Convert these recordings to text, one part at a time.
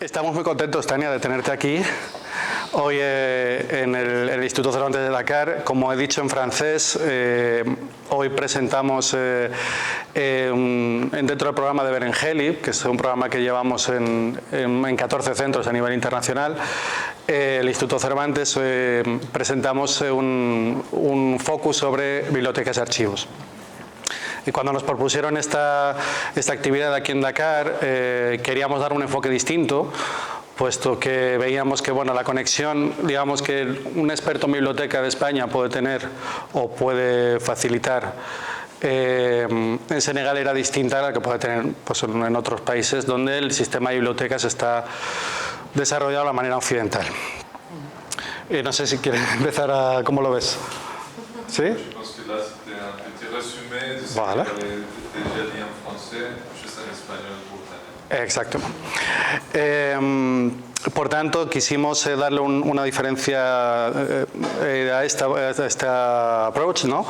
Estamos muy contentos, Tania, de tenerte aquí hoy en el Instituto Cervantes de Dakar. Como he dicho en francés, hoy presentamos dentro del programa de Berengeli, que es un programa que llevamos en 14 centros a nivel internacional. El Instituto Cervantes presentamos un focus sobre bibliotecas y archivos. Y cuando nos propusieron esta actividad aquí en Dakar, queríamos dar un enfoque distinto, puesto que veíamos que la conexión, digamos, que un experto en biblioteca de España puede tener o puede facilitar en Senegal era distinta a la que puede tener pues, en otros países donde el sistema de bibliotecas está desarrollado de la manera occidental. No sé si quieres empezar a... ¿Cómo lo ves? ¿Sí? Vale. Exacto. Por tanto, quisimos darle una diferencia a este approach, ¿no?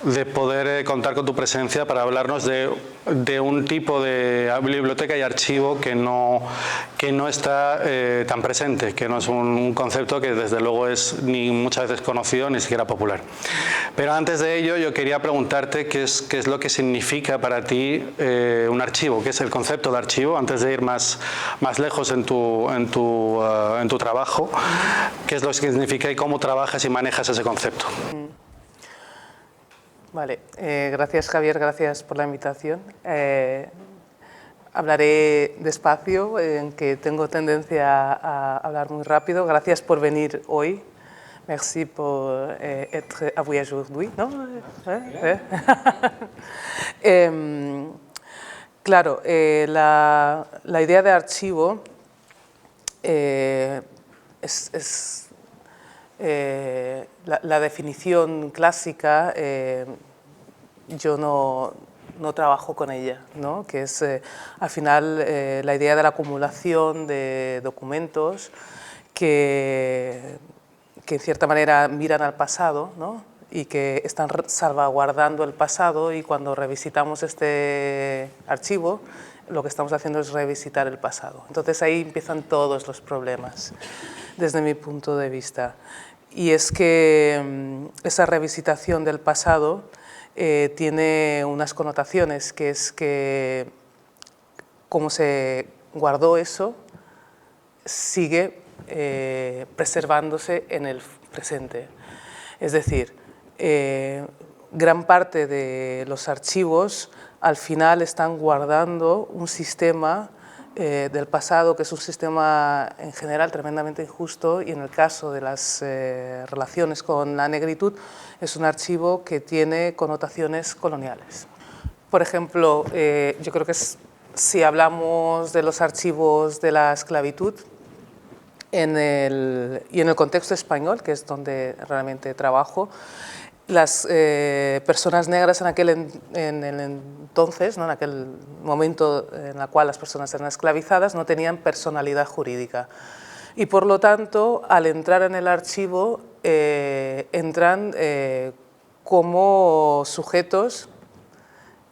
De poder contar con tu presencia para hablarnos de un tipo de biblioteca y archivo que no está tan presente, que no es un concepto que desde luego es ni muchas veces conocido ni siquiera popular. Pero antes de ello yo quería preguntarte qué es lo que significa para ti un archivo, qué es el concepto de archivo, antes de ir más lejos en tu trabajo, qué es lo que significa y cómo trabajas y manejas ese concepto. Vale, gracias Javier, gracias por la invitación. Hablaré despacio, en que tengo tendencia a hablar muy rápido. Gracias por venir hoy. Merci pour être à vous aujourd'hui, ¿no? Claro, la idea de archivo es la definición clásica. Yo no trabajo con ella, ¿no? Que es al final la idea de la acumulación de documentos que en cierta manera miran al pasado, ¿no? Y que están salvaguardando el pasado, y cuando revisitamos este archivo lo que estamos haciendo es revisitar el pasado. Entonces ahí empiezan todos los problemas desde mi punto de vista, y es que esa revisitación del pasado tiene unas connotaciones, que es que como se guardó eso sigue preservándose en el presente. Es decir, gran parte de los archivos al final están guardando un sistema del pasado, que es un sistema en general tremendamente injusto, y en el caso de las relaciones con la negritud es un archivo que tiene connotaciones coloniales. Por ejemplo, yo creo que si hablamos de los archivos de la esclavitud, y en el contexto español, que es donde realmente trabajo, las personas negras en el entonces, ¿no? En aquel momento en el cual las personas eran esclavizadas, no tenían personalidad jurídica. Y por lo tanto, al entrar en el archivo, entran como sujetos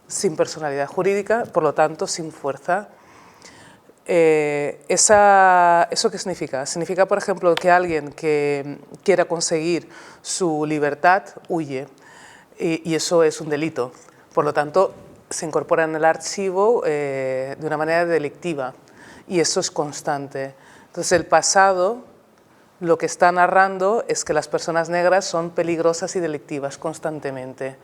sin personalidad jurídica, por lo tanto sin fuerza. ¿Eso qué significa? Significa, por ejemplo, que alguien que quiera conseguir su libertad huye, y eso es un delito. Por lo tanto, se incorpora en el archivo de una manera delictiva, y eso es constante. Entonces, el pasado lo que está narrando es que las personas negras son peligrosas y delictivas constantemente.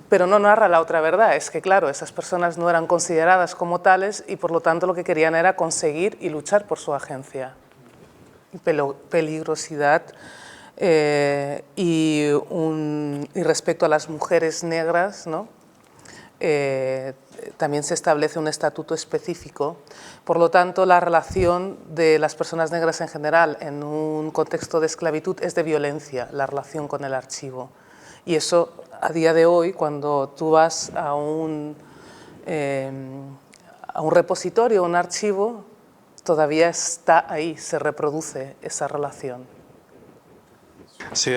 Pero no narra la otra verdad, es que claro, esas personas no eran consideradas como tales, y por lo tanto lo que querían era conseguir y luchar por su agencia. Peligrosidad y respecto a las mujeres negras, ¿no? También se establece un estatuto específico. Por lo tanto, la relación de las personas negras en general en un contexto de esclavitud es de violencia, la relación con el archivo. Y eso, a día de hoy, cuando tú vas a un repositorio, un archivo, todavía está ahí, se reproduce esa relación. Sí,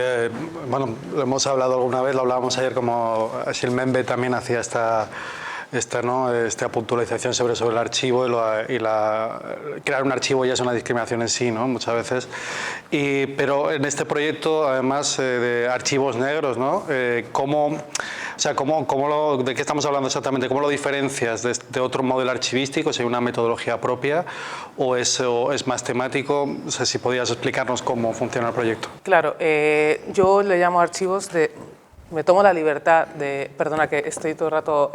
bueno, lo hemos hablado alguna vez, lo hablábamos ayer, como Ashil Membe también hacía ¿no? Esta puntualización sobre el archivo crear un archivo ya es una discriminación en sí, ¿no? Muchas veces. Pero en este proyecto, además de archivos negros, ¿no? ¿De qué estamos hablando exactamente? ¿Cómo lo diferencias de otro modelo archivístico? ¿Si hay una metodología propia o es más temático? No sé si podías explicarnos cómo funciona el proyecto. Claro, yo le llamo archivos de... Me tomo la libertad de... Perdona que estoy todo el rato...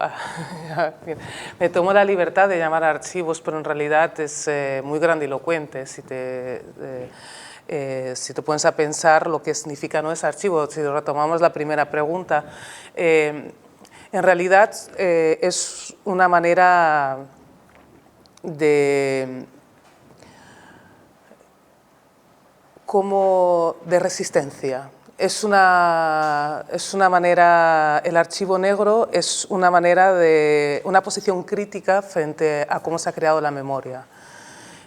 me tomo la libertad de llamar archivos, pero en realidad es muy grandilocuente si te pones a pensar lo que significa no es archivo. Si retomamos la primera pregunta, en realidad es una manera de resistencia. Es una manera, el archivo negro es una manera una posición crítica frente a cómo se ha creado la memoria.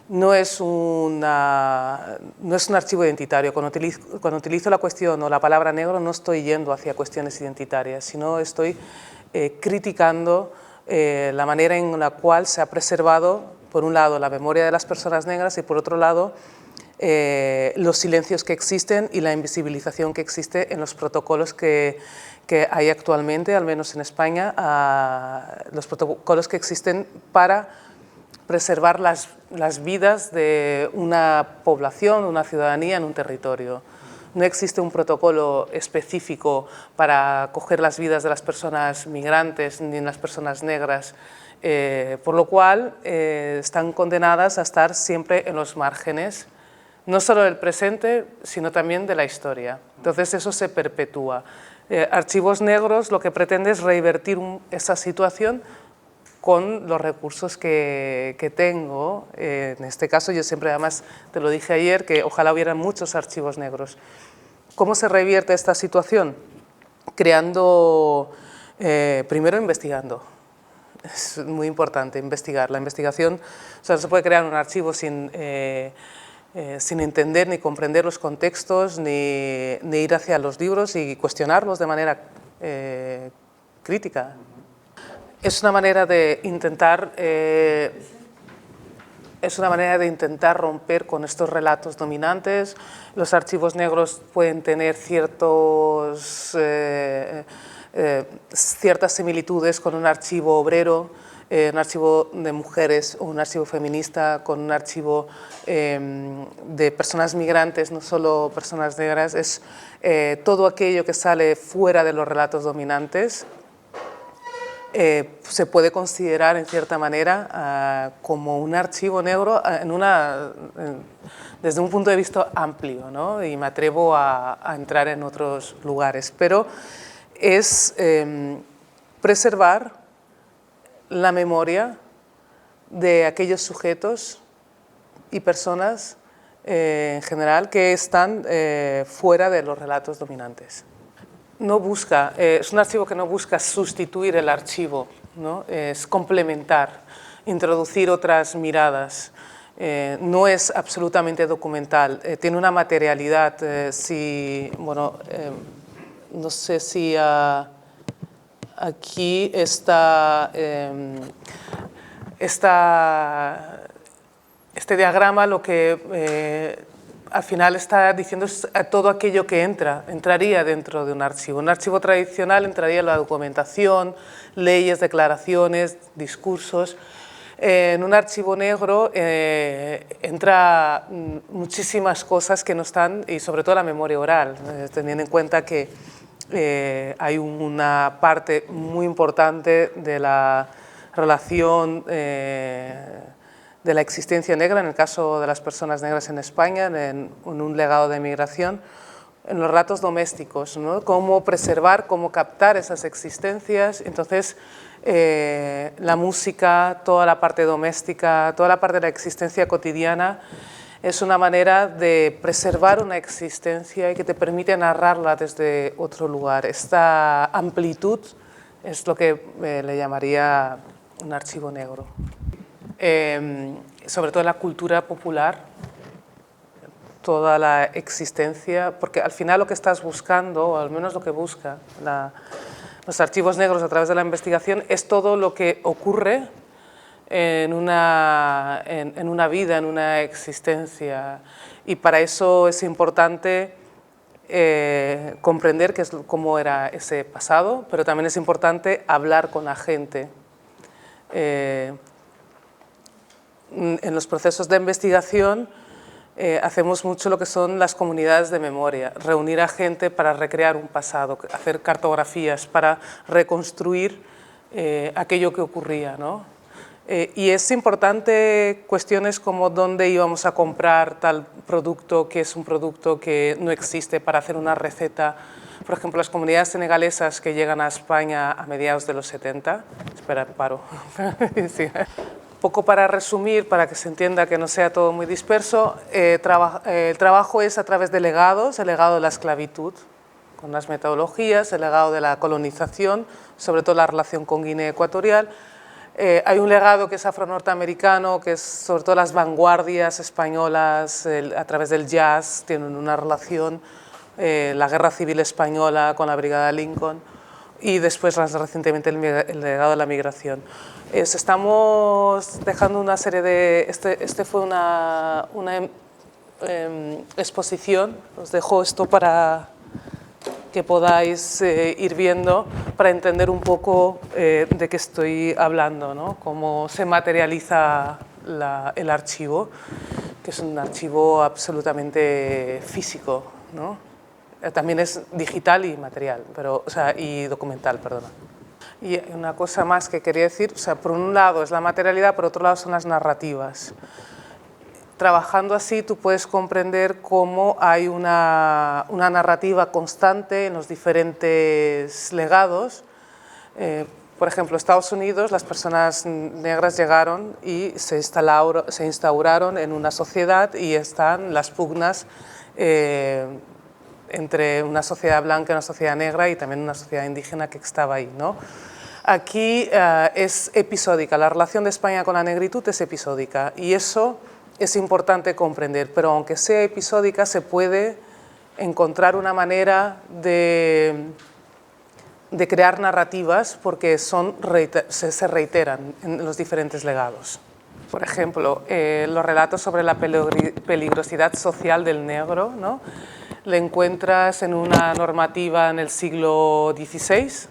No es un archivo identitario. Cuando utilizo la cuestión o la palabra negro no estoy yendo hacia cuestiones identitarias, sino estoy criticando la manera en la cual se ha preservado, por un lado, la memoria de las personas negras y, por otro lado, los silencios que existen y la invisibilización que existe en los protocolos que hay actualmente, al menos en España, los protocolos que existen para preservar las vidas de una población, una ciudadanía en un territorio. No existe un protocolo específico para coger las vidas de las personas migrantes ni de las personas negras, por lo cual están condenadas a estar siempre en los márgenes, no solo del presente, sino también de la historia. Entonces eso se perpetúa. Archivos Negros lo que pretende es revertir esa situación con los recursos que tengo. En este caso yo siempre, además te lo dije ayer, que ojalá hubieran muchos archivos negros. ¿Cómo se revierte esta situación? Creando, primero investigando. Es muy importante investigar. La investigación, o sea, no se puede crear un archivo sin entender ni comprender los contextos, ni ir hacia los libros y cuestionarlos de manera crítica. Es una manera de intentar romper con estos relatos dominantes. Los archivos negros pueden tener ciertas similitudes con un archivo obrero, un archivo de mujeres o un archivo feminista, con un archivo de personas migrantes, no solo personas negras. Es todo aquello que sale fuera de los relatos dominantes. Se puede considerar en cierta manera como un archivo negro desde un punto de vista amplio, ¿no? Y me atrevo a entrar en otros lugares, pero es preservar la memoria de aquellos sujetos y personas en general que están fuera de los relatos dominantes. No busca, es un archivo que no busca sustituir el archivo, ¿no? Es complementar, introducir otras miradas. No es absolutamente documental, tiene una materialidad. No sé si aquí está este diagrama, lo que al final está diciendo todo aquello que entraría dentro de un archivo. Un archivo tradicional entraría la documentación, leyes, declaraciones, discursos. En un archivo negro entra muchísimas cosas que no están, y sobre todo la memoria oral, teniendo en cuenta que hay una parte muy importante de la relación de la existencia negra, en el caso de las personas negras en España, en un legado de migración, en los relatos domésticos, ¿no? Cómo preservar, cómo captar esas existencias. Entonces, la música, toda la parte doméstica, toda la parte de la existencia cotidiana, es una manera de preservar una existencia y que te permite narrarla desde otro lugar. Esta amplitud es lo que le llamaría un archivo negro. Sobre todo en la cultura popular, toda la existencia, porque al final lo que estás buscando, o al menos lo que busca Los archivos negros a través de la investigación es todo lo que ocurre en una vida, en una existencia, y para eso es importante comprender cómo era ese pasado, pero también es importante hablar con la gente. En los procesos de investigación hacemos mucho lo que son las comunidades de memoria, reunir a gente para recrear un pasado, hacer cartografías para reconstruir aquello que ocurría, ¿no? Y es importante cuestiones como dónde íbamos a comprar tal producto, que es un producto que no existe, para hacer una receta. Por ejemplo, las comunidades senegalesas que llegan a España a mediados de los 70. Espera, paro. Sí. Poco para resumir, para que se entienda que no sea todo muy disperso, el trabajo es a través de legados, el legado de la esclavitud, con las metodologías, el legado de la colonización, sobre todo la relación con Guinea Ecuatorial. Hay un legado que es afro-norteamericano, que es sobre todo las vanguardias españolas, a través del jazz, tienen una relación, la Guerra Civil Española con la Brigada Lincoln, y después recientemente el legado de la migración. Estamos dejando una serie de... Este fue una exposición, os dejo esto para que podáis ir viendo, para entender un poco de qué estoy hablando, ¿no? Cómo se materializa el archivo, que es un archivo absolutamente físico, ¿no? También es digital y material, pero, o sea, y documental, perdona. Y una cosa más que quería decir, o sea, por un lado es la materialidad, por otro lado son las narrativas. Trabajando así tú puedes comprender cómo hay una narrativa constante en los diferentes legados. Por ejemplo, en Estados Unidos las personas negras llegaron y se instauraron en una sociedad, y están las pugnas entre una sociedad blanca y una sociedad negra, y también una sociedad indígena que estaba ahí, ¿no? Aquí es episódica, la relación de España con la negritud es episódica, y eso es importante comprender, pero aunque sea episódica se puede encontrar una manera de crear narrativas, porque se reiteran en los diferentes legados. Por ejemplo, los relatos sobre la peligrosidad social del negro, ¿no? Le encuentras en una normativa en el siglo XVI,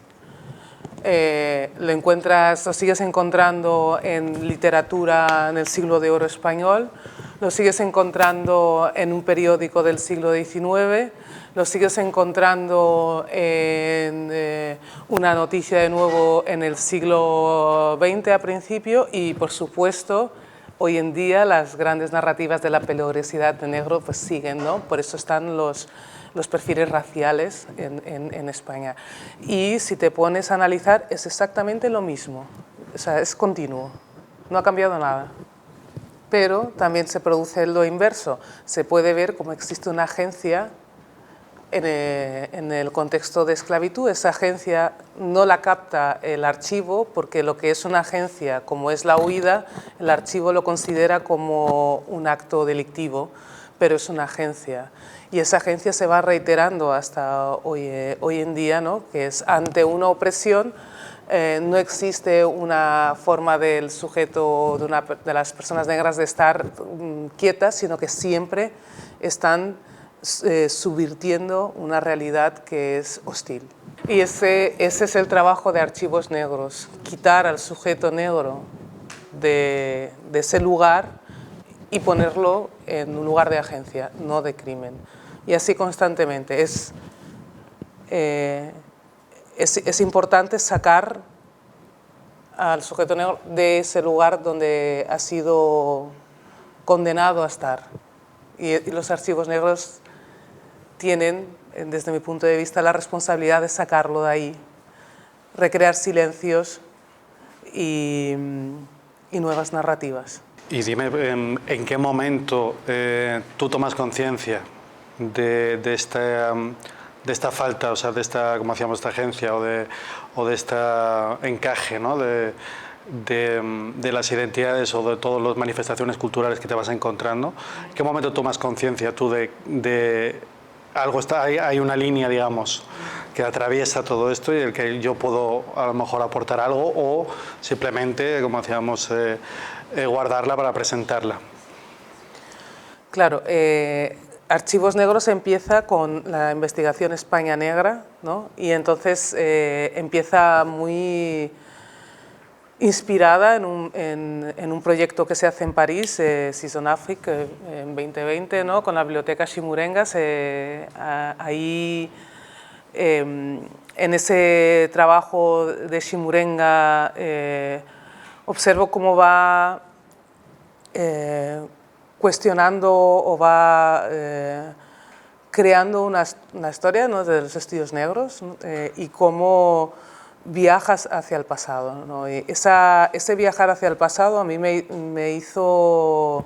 lo sigues encontrando en literatura en el siglo de oro español, lo sigues encontrando en un periódico del siglo XIX, lo sigues encontrando en una noticia de nuevo en el siglo XX a principio, y por supuesto hoy en día las grandes narrativas de la peligrosidad de negro pues siguen, ¿no? Por eso están los perfiles raciales en España. Y si te pones a analizar es exactamente lo mismo, o sea, es continuo, no ha cambiado nada. Pero también se produce lo inverso, se puede ver cómo existe una agencia en el contexto de esclavitud. Esa agencia no la capta el archivo, porque lo que es una agencia, como es la huida, el archivo lo considera como un acto delictivo, pero es una agencia. Y esa agencia se va reiterando hasta hoy en día, ¿no? Que es ante una opresión, no existe una forma del sujeto, de las personas negras, de estar quietas, sino que siempre están subvirtiendo una realidad que es hostil. Y ese es el trabajo de Archivos Negros, quitar al sujeto negro de ese lugar y ponerlo en un lugar de agencia, no de crimen. Y así constantemente. Es importante sacar al sujeto negro de ese lugar donde ha sido condenado a estar. Y los Archivos Negros tienen, desde mi punto de vista, la responsabilidad de sacarlo de ahí, recrear silencios y nuevas narrativas. Y dime, ¿en qué momento tú tomas conciencia de esta falta, o sea, de esta, como hacíamos, esta agencia o de este encaje, ¿no? de las identidades o de todas las manifestaciones culturales que te vas encontrando? ¿En qué momento tomas conciencia tú de algo está, hay una línea, digamos, que atraviesa todo esto y el que yo puedo a lo mejor aportar algo o simplemente, como decíamos, guardarla para presentarla. Claro, Archivos Negros empieza con la investigación España Negra, ¿no? Y entonces empieza muy inspirada en un proyecto que se hace en París, Season Afrique, en 2020, ¿no? Con la biblioteca Chimurenga. Ahí, en ese trabajo de Chimurenga, observo cómo va cuestionando o va creando una historia, ¿no?, de los estudios negros, ¿no? Y cómo viajas hacia el pasado, ¿no? Y ese viajar hacia el pasado a mí me hizo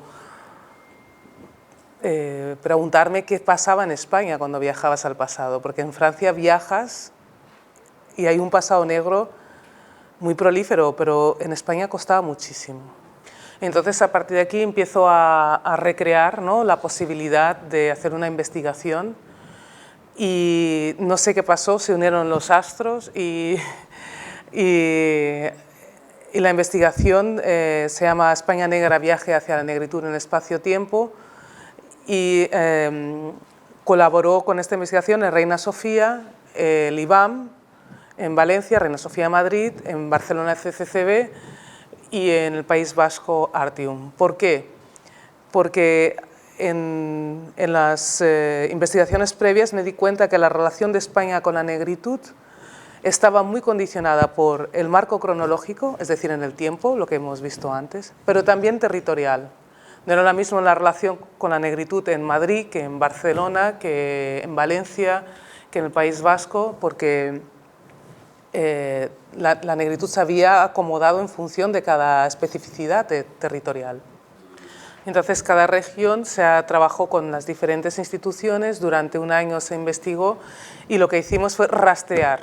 preguntarme qué pasaba en España cuando viajabas al pasado, porque en Francia viajas y hay un pasado negro muy prolífero, pero en España costaba muchísimo. Entonces, a partir de aquí empiezo a recrear, ¿no?, la posibilidad de hacer una investigación y no sé qué pasó, se unieron los astros y la investigación se llama España Negra, viaje hacia la negritud en el espacio-tiempo, y colaboró con esta investigación en Reina Sofía, el IBAM en Valencia, Reina Sofía Madrid, en Barcelona el CCCB y en el País Vasco Artium. ¿Por qué? Porque en las investigaciones previas me di cuenta que la relación de España con la negritud estaba muy condicionada por el marco cronológico, es decir, en el tiempo, lo que hemos visto antes, pero también territorial. No era la misma la relación con la negritud en Madrid, que en Barcelona, que en Valencia, que en el País Vasco, porque la negritud se había acomodado en función de cada especificidad territorial. Entonces, cada región se trabajó con las diferentes instituciones, durante un año se investigó y lo que hicimos fue rastrear.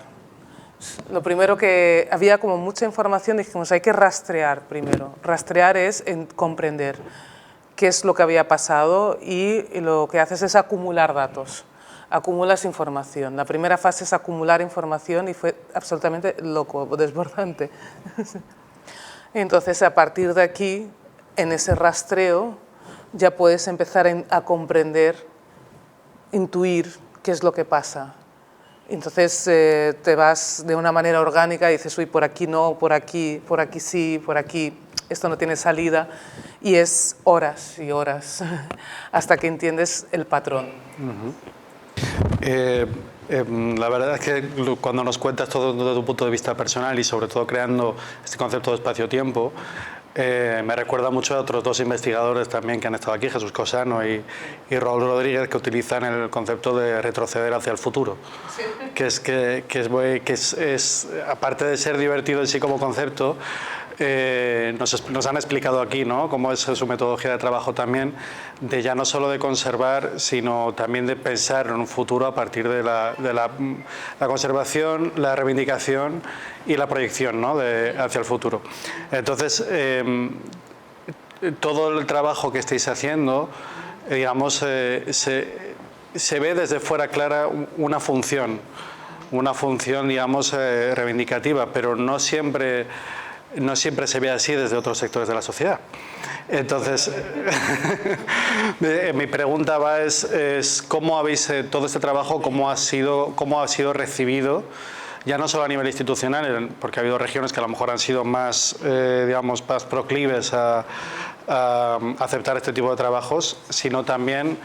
Lo primero, que había como mucha información, dijimos hay que rastrear primero. Rastrear es comprender qué es lo que había pasado y lo que haces es acumular datos. Acumulas información. La primera fase es acumular información y fue absolutamente loco, desbordante. Entonces, a partir de aquí, en ese rastreo, ya puedes empezar a comprender, intuir qué es lo que pasa. Entonces te vas de una manera orgánica y dices, uy, por aquí no, por aquí sí, por aquí esto no tiene salida, y es horas y horas hasta que entiendes el patrón. La verdad es que cuando nos cuentas todo desde tu punto de vista personal y sobre todo creando este concepto de espacio-tiempo, me recuerda mucho a otros dos investigadores también que han estado aquí, Jesús Cosano y Raúl Rodríguez, que utilizan el concepto de retroceder hacia el futuro. Sí. Que es, aparte de ser divertido en sí como concepto, nos han explicado aquí, ¿no?, cómo es su metodología de trabajo también, de ya no solo de conservar, sino también de pensar en un futuro a partir de la conservación, la reivindicación y la proyección, ¿no?, hacia el futuro. Entonces, todo el trabajo que estáis haciendo, digamos, se ve desde fuera clara una función, digamos, reivindicativa, pero no siempre se ve así desde otros sectores de la sociedad. Entonces, mi pregunta es ¿cómo habéis todo este trabajo, cómo ha sido recibido, ya no solo a nivel institucional, porque ha habido regiones que a lo mejor han sido más, digamos, más proclives a aceptar este tipo de trabajos, sino también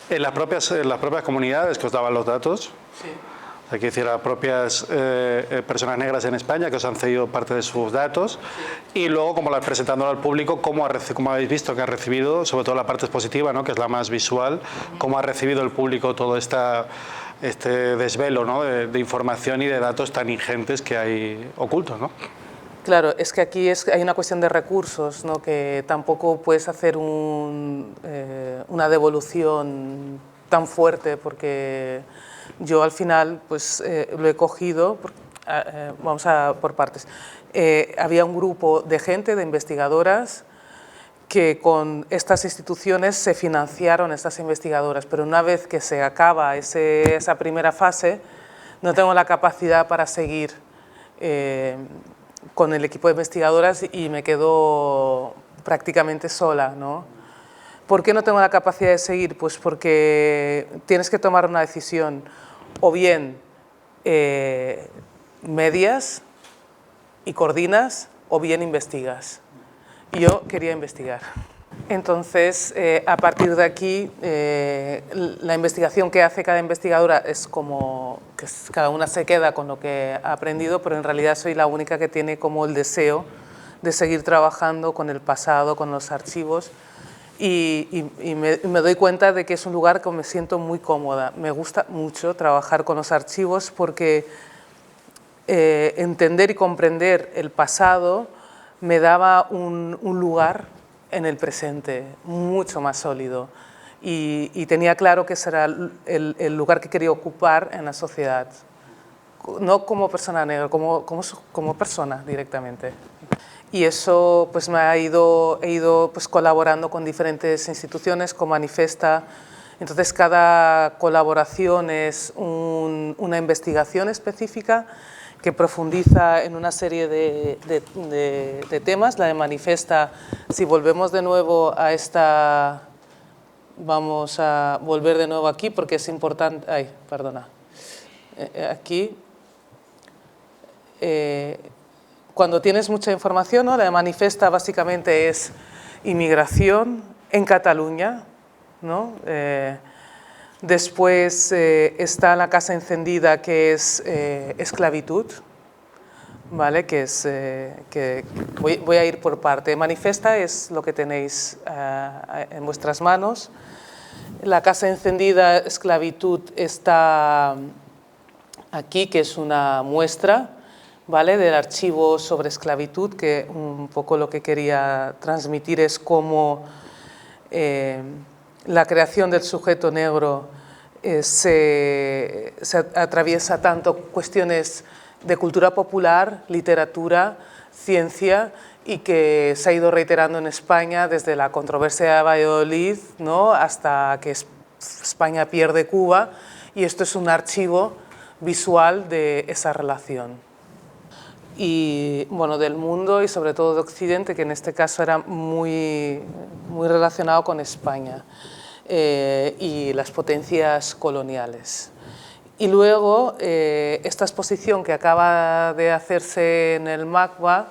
en las propias comunidades que os daban los datos? Sí. Hay que decir, a propias personas negras en España que os han cedido parte de sus datos, sí. Y luego, como presentándolo al público, cómo habéis visto que ha recibido, sobre todo la parte expositiva, ¿no?, que es la más visual, cómo ha recibido el público todo este desvelo, ¿no?, de información y de datos tan ingentes que hay ocultos, ¿no? Claro, es que aquí hay una cuestión de recursos, ¿no?, que tampoco puedes hacer una devolución tan fuerte, porque yo al final pues lo he cogido, vamos por partes. Había un grupo de gente, de investigadoras, que con estas instituciones se financiaron estas investigadoras, pero una vez que se acaba esa primera fase, no tengo la capacidad para seguir con el equipo de investigadoras y me quedo prácticamente sola, ¿no? ¿Por qué no tengo la capacidad de seguir? Pues porque tienes que tomar una decisión, o bien medias y coordinas, o bien investigas. Y yo quería investigar. Entonces, a partir de aquí, la investigación que hace cada investigadora es como que cada una se queda con lo que ha aprendido, pero en realidad soy la única que tiene como el deseo de seguir trabajando con el pasado, con los archivos, y me doy cuenta de que es un lugar que me siento muy cómoda. Me gusta mucho trabajar con los archivos porque entender y comprender el pasado me daba un lugar en el presente mucho más sólido y tenía claro que ese era el lugar que quería ocupar en la sociedad, no como persona negra, como persona directamente. Y eso pues he ido pues, colaborando con diferentes instituciones, con Manifesta. Entonces cada colaboración es una investigación específica que profundiza en una serie de temas. La de Manifesta, si volvemos de nuevo a esta, vamos a volver de nuevo aquí porque es importante, ay, perdona, aquí, cuando tienes mucha información, ¿no? La de Manifesta básicamente es inmigración en Cataluña, ¿no? Después está La casa encendida, que es esclavitud, ¿vale? Que es, voy a ir por parte. Manifesta es lo que tenéis en vuestras manos. La casa encendida, esclavitud, está aquí, que es una muestra, ¿vale? Del archivo sobre esclavitud, que un poco lo que quería transmitir es cómo la creación del sujeto negro se atraviesa tanto cuestiones de cultura popular, literatura, ciencia, y que se ha ido reiterando en España desde la controversia de Valladolid, ¿no? Hasta que España pierde Cuba, y esto es un archivo visual de esa relación. Y bueno, del mundo y sobre todo de Occidente, que en este caso era muy relacionado con España y las potencias coloniales. Y luego esta exposición que acaba de hacerse en el MACBA,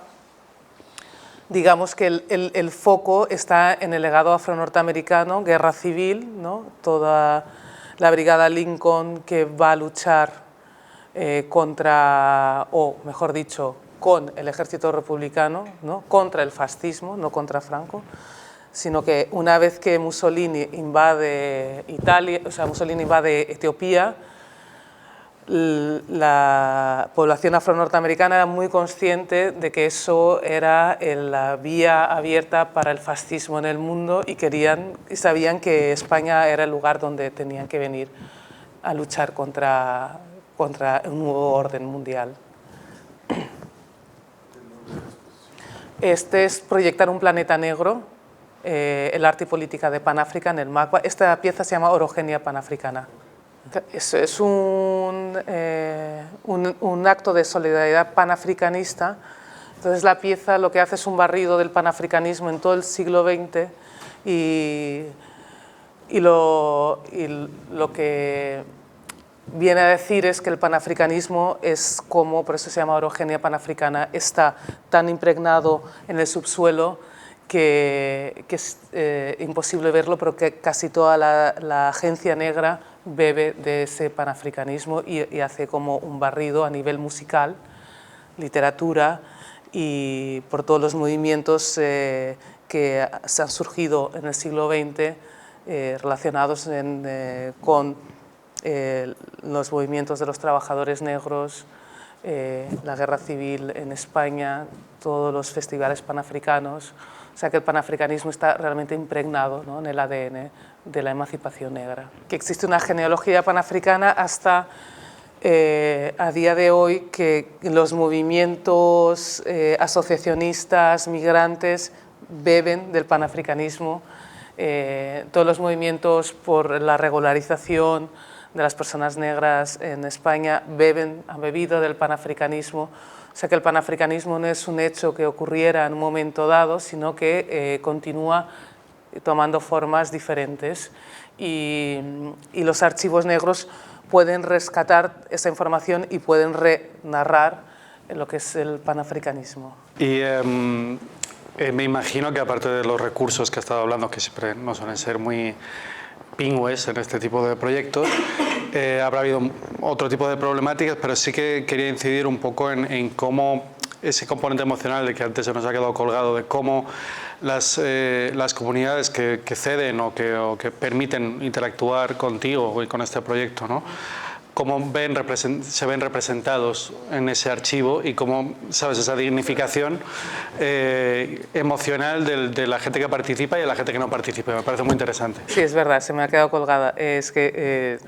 digamos que el foco está en el legado afro-norteamericano, guerra civil, ¿no? Toda la brigada Lincoln que va a luchar contra, o mejor dicho, con el ejército republicano, ¿no? Contra el fascismo, no contra Franco, sino que una vez que Mussolini invade Italia, o sea, Mussolini invade Etiopía, la población afro-norteamericana era muy consciente de que eso era la vía abierta para el fascismo en el mundo y sabían que España era el lugar donde tenían que venir a luchar contra un nuevo orden mundial. Este es proyectar un planeta negro, el arte y política de Panáfrica en el MACBA. Esta pieza se llama Orogenia Panafricana. Es un acto de solidaridad panafricanista. Entonces la pieza lo que hace es un barrido del panafricanismo en todo el siglo XX y lo que viene a decir es que el panafricanismo es como, por eso se llama orogenia panafricana, está tan impregnado en el subsuelo que es imposible verlo, pero que casi toda la agencia negra bebe de ese panafricanismo y hace como un barrido a nivel musical, literatura y por todos los movimientos que se han surgido en el siglo XX relacionados con los movimientos de los trabajadores negros, la guerra civil en España, todos los festivales panafricanos. O sea que el panafricanismo está realmente impregnado, ¿no? En el ADN de la emancipación negra. Que existe una genealogía panafricana hasta a día de hoy, que los movimientos asociacionistas, migrantes, beben del panafricanismo. Todos los movimientos por la regularización de las personas negras en España han bebido del panafricanismo. O sea que el panafricanismo no es un hecho que ocurriera en un momento dado, sino que continúa tomando formas diferentes. Y los archivos negros pueden rescatar esa información y pueden narrar lo que es el panafricanismo. Y me imagino que aparte de los recursos que he estado hablando, que siempre no suelen ser muy pingües en este tipo de proyectos, habrá habido otro tipo de problemáticas, pero sí que quería incidir un poco en cómo ese componente emocional de que antes se nos ha quedado colgado, de cómo las comunidades que ceden o que permiten interactuar contigo y con este proyecto, ¿no? Cómo se ven representados en ese archivo y cómo, sabes, esa dignificación emocional de la gente que participa y de la gente que no participa. Me parece muy interesante. Sí, es verdad, se me ha quedado colgada. Es que,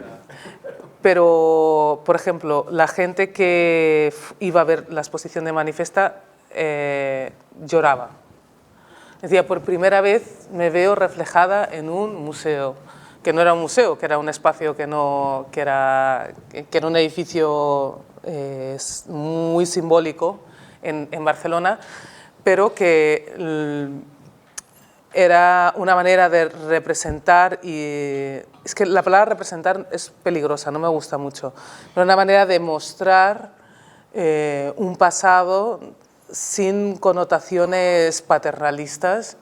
pero, por ejemplo, la gente que iba a ver la exposición de Manifesta lloraba. Decía, por primera vez me veo reflejada en un museo, que no era un museo, que era un espacio que era un edificio muy simbólico en Barcelona, pero que era una manera de representar, y es que la palabra representar es peligrosa, no me gusta mucho, pero una manera de mostrar un pasado sin connotaciones paternalistas.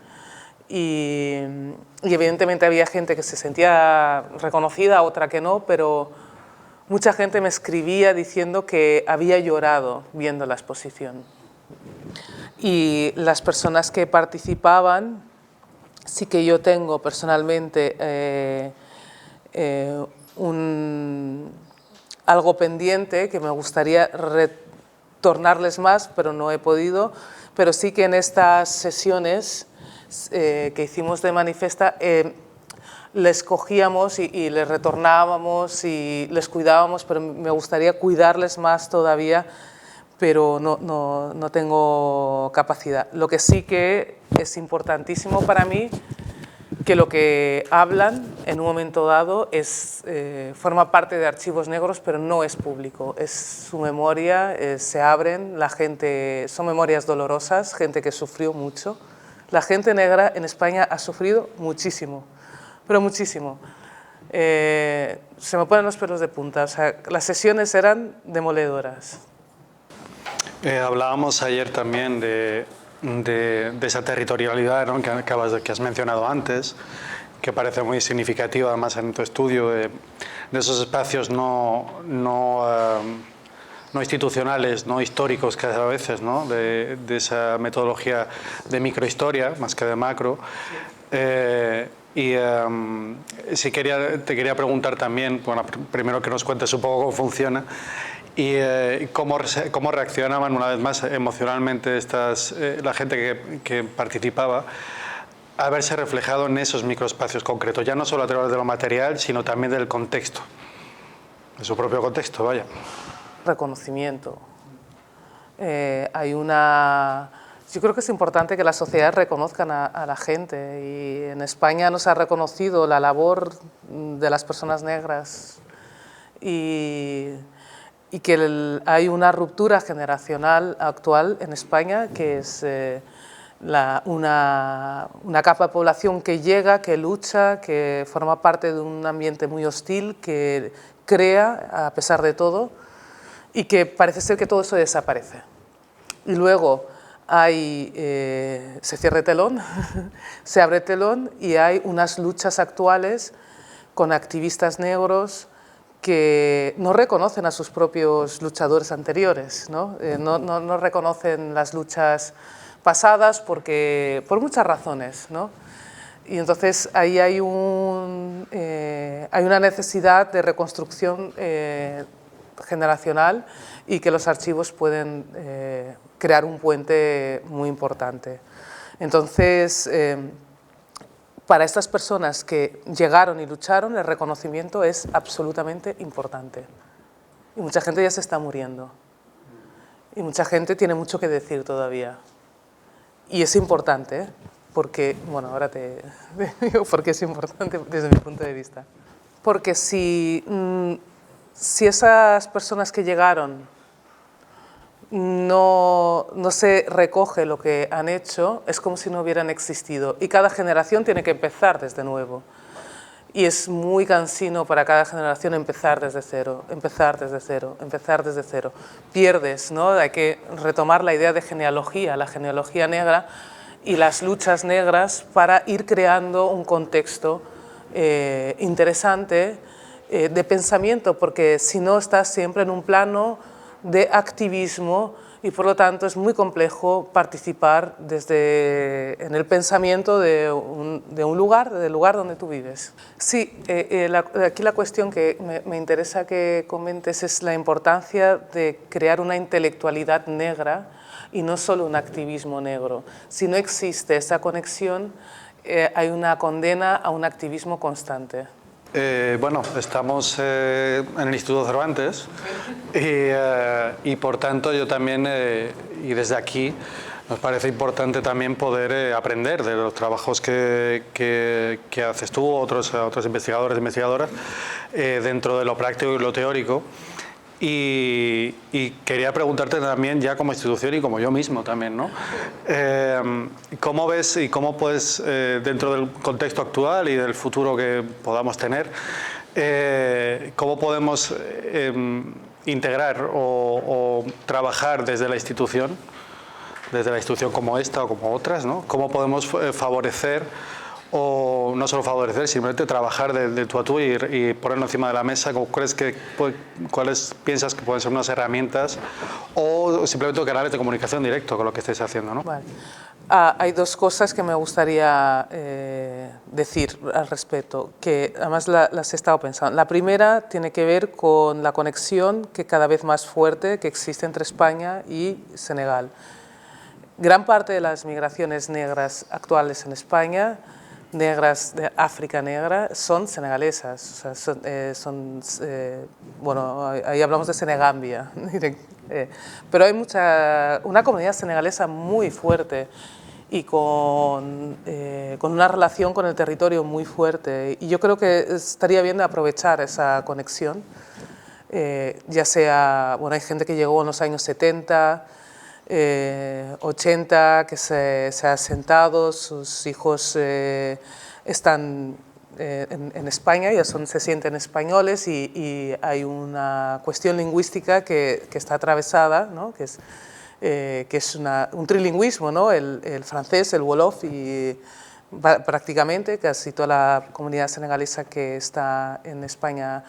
Y evidentemente había gente que se sentía reconocida, otra que no, pero mucha gente me escribía diciendo que había llorado viendo la exposición. Y las personas que participaban, sí que yo tengo personalmente algo pendiente que me gustaría retornarles más, pero no he podido, pero sí que en estas sesiones que hicimos de Manifesta, les cogíamos y les retornábamos y les cuidábamos, pero me gustaría cuidarles más todavía, pero no tengo capacidad. Lo que sí que es importantísimo para mí, que lo que hablan en un momento dado forma parte de Archivos Negros, pero no es público, es su memoria, se abren, la gente, son memorias dolorosas, gente que sufrió mucho. La gente negra en España ha sufrido muchísimo, pero muchísimo. Se me ponen los pelos de punta, o sea, las sesiones eran demoledoras. Hablábamos ayer también de esa territorialidad, ¿no? que has mencionado antes, que parece muy significativa además en tu estudio, de esos espacios no institucionales, no históricos que a veces, ¿no? de esa metodología de microhistoria más que de macro. Sí te quería preguntar también, bueno, primero que nos cuentes un poco cómo funciona y cómo reaccionaban una vez más emocionalmente la gente que participaba a verse reflejado en esos microespacios concretos, ya no solo a través de lo material, sino también del contexto, de su propio contexto, vaya. Reconocimiento. Yo creo que es importante que las sociedades reconozcan a la gente, y en España no se ha reconocido la labor de las personas negras y que hay una ruptura generacional actual en España, que es una capa de población que llega, que lucha, que forma parte de un ambiente muy hostil, que crea a pesar de todo, y que parece ser que todo eso desaparece. Y luego se cierra el telón, se abre el telón y hay unas luchas actuales con activistas negros que no reconocen a sus propios luchadores anteriores, ¿no? No reconocen las luchas pasadas por muchas razones, ¿no? Y entonces ahí hay una necesidad de reconstrucción generacional, y que los archivos pueden crear un puente muy importante. Entonces, para estas personas que llegaron y lucharon, el reconocimiento es absolutamente importante. Y mucha gente ya se está muriendo. Y mucha gente tiene mucho que decir todavía. Y es importante, ¿eh? porque, bueno, ahora te digo por qué es importante desde mi punto de vista. Porque si esas personas que llegaron no se recoge lo que han hecho, es como si no hubieran existido. Y cada generación tiene que empezar desde nuevo. Y es muy cansino para cada generación empezar desde cero, empezar desde cero, empezar desde cero. Pierdes, ¿no? Hay que retomar la idea de genealogía, la genealogía negra y las luchas negras para ir creando un contexto interesante de pensamiento, porque si no estás siempre en un plano de activismo y por lo tanto es muy complejo participar en el pensamiento de un lugar, del lugar donde tú vives. Sí, aquí la cuestión que me interesa que comentes es la importancia de crear una intelectualidad negra y no solo un activismo negro. Si no existe esa conexión, hay una condena a un activismo constante. Bueno, estamos en el Instituto Cervantes y por tanto yo también, y desde aquí, nos parece importante también poder aprender de los trabajos que haces tú, otros investigadores e investigadoras, dentro de lo práctico y lo teórico. Y quería preguntarte también, ya como institución y como yo mismo también, ¿no? ¿Cómo ves y cómo puedes, dentro del contexto actual y del futuro que podamos tener, cómo podemos integrar o trabajar desde la institución como esta o como otras, ¿no? ¿Cómo podemos favorecer o no solo favorecer, simplemente trabajar de tú a tú y ponerlo encima de la mesa? ¿Cuáles piensas que pueden ser unas herramientas o simplemente canales de comunicación directo con lo que estáis haciendo, ¿no? Vale. Hay dos cosas que me gustaría decir al respecto, que además las he estado pensando. La primera tiene que ver con la conexión que cada vez más fuerte que existe entre España y Senegal. Gran parte de las migraciones negras actuales en España, negras de África negra, son senegalesas. O sea, bueno, ahí hablamos de Senegambia. Pero hay una comunidad senegalesa muy fuerte y con una relación con el territorio muy fuerte. Y yo creo que estaría bien aprovechar esa conexión. Ya sea, bueno, hay gente que llegó en los años 70, 80, que se ha asentado, sus hijos están en España, ya se sienten españoles y hay una cuestión lingüística que está atravesada, ¿no? que es un trilingüismo, ¿no? El francés, el wolof y prácticamente casi toda la comunidad senegalesa que está en España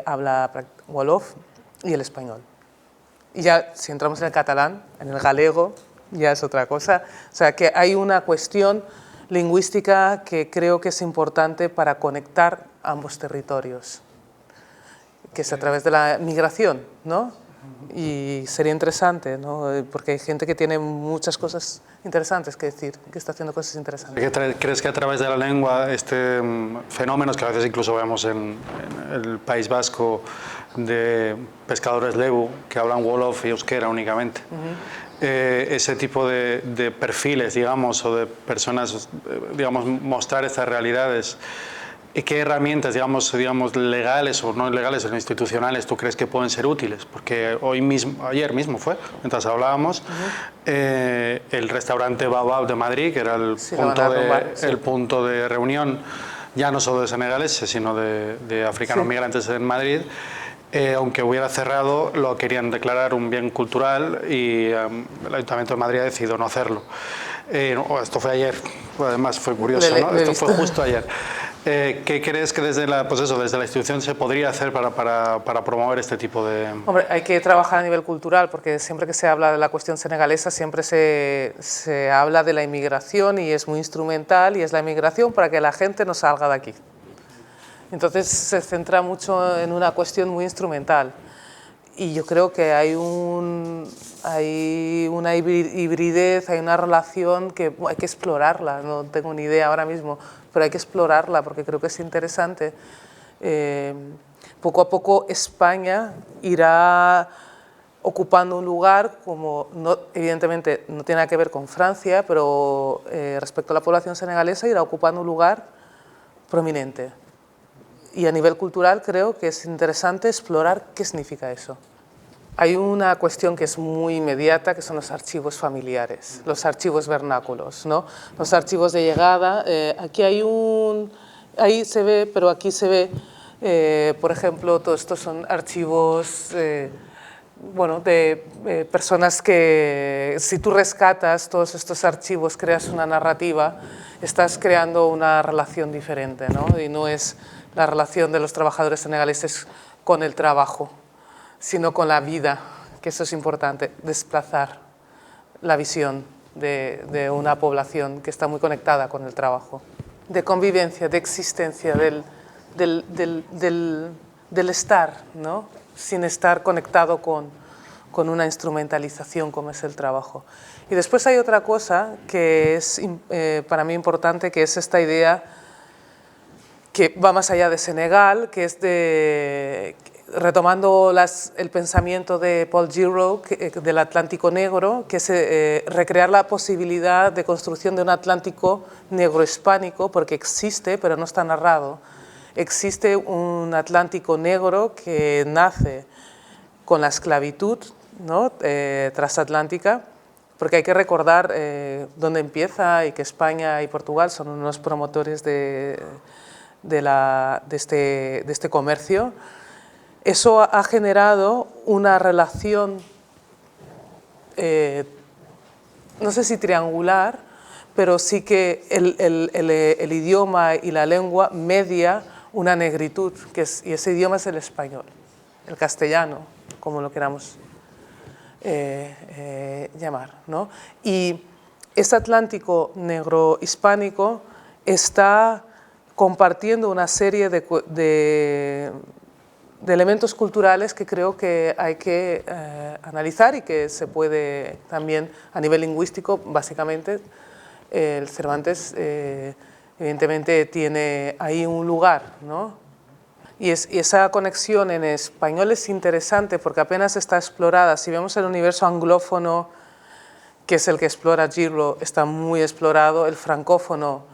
habla wolof y el español. Y ya si entramos en el catalán, en el galego, ya es otra cosa. O sea, que hay una cuestión lingüística que creo que es importante para conectar ambos territorios, que es a través de la migración, ¿no? Y sería interesante, ¿no? Porque hay gente que tiene muchas cosas interesantes que decir, que está haciendo cosas interesantes. ¿Crees que a través de la lengua fenómenos que a veces incluso vemos en el País Vasco de pescadores lebu que hablan wolof y euskera únicamente, ese tipo de perfiles, digamos, o de personas, digamos, mostrar estas realidades? ¿Y qué herramientas, digamos, legales o no legales o institucionales tú crees que pueden ser útiles? Porque ayer mismo fue, mientras hablábamos, el restaurante Baobab de Madrid, que era el punto de reunión, ya no solo de senegaleses, sino de africanos migrantes en Madrid, aunque hubiera cerrado, lo querían declarar un bien cultural y el Ayuntamiento de Madrid ha decidido no hacerlo. Esto fue ayer, además fue curioso, ¿no? Esto fue justo ayer. ¿Qué crees que desde la institución se podría hacer para promover este tipo de...? Hombre, hay que trabajar a nivel cultural, porque siempre que se habla de la cuestión senegalesa siempre se habla de la inmigración y es muy instrumental, y es la inmigración para que la gente no salga de aquí. Entonces se centra mucho en una cuestión muy instrumental. Y yo creo que hay una hibridez, hay una relación que hay que explorarla. No tengo ni idea ahora mismo, pero hay que explorarla porque creo que es interesante. Poco a poco España irá ocupando un lugar como, evidentemente no tiene nada que ver con Francia, pero respecto a la población senegalesa irá ocupando un lugar prominente. Y a nivel cultural creo que es interesante explorar qué significa eso. Hay una cuestión que es muy inmediata, que son los archivos familiares, los archivos vernáculos, ¿no? Los archivos de llegada. Aquí ahí se ve, pero aquí se ve, por ejemplo, todos estos son archivos bueno, de personas que, si tú rescatas todos estos archivos, creas una narrativa, estás creando una relación diferente, ¿no? Y no es la relación de los trabajadores senegaleses con el trabajo, sino con la vida, que eso es importante, desplazar la visión de una población que está muy conectada con el trabajo, de convivencia, de existencia, del estar, ¿no? Sin estar conectado con una instrumentalización como es el trabajo. Y después hay otra cosa que es para mí importante, que es esta idea que va más allá de Senegal, que es retomando el pensamiento de Paul Gilroy del Atlántico Negro, que es recrear la posibilidad de construcción de un Atlántico negro-hispánico, porque existe, pero no está narrado. Existe un Atlántico negro que nace con la esclavitud, ¿no? Transatlántica, porque hay que recordar dónde empieza y que España y Portugal son unos promotores de este comercio. Eso ha generado una relación, no sé si triangular, pero sí que el idioma y la lengua media una negritud, y ese idioma es el español, el castellano, como lo queramos llamar, ¿no? Y ese Atlántico negro-hispánico está compartiendo una serie de elementos culturales que creo que hay que analizar y que se puede también, a nivel lingüístico, básicamente, el Cervantes evidentemente tiene ahí un lugar, ¿no? Y esa conexión en español es interesante porque apenas está explorada. Si vemos el universo anglófono, que es el que explora Gilroy, está muy explorado, el francófono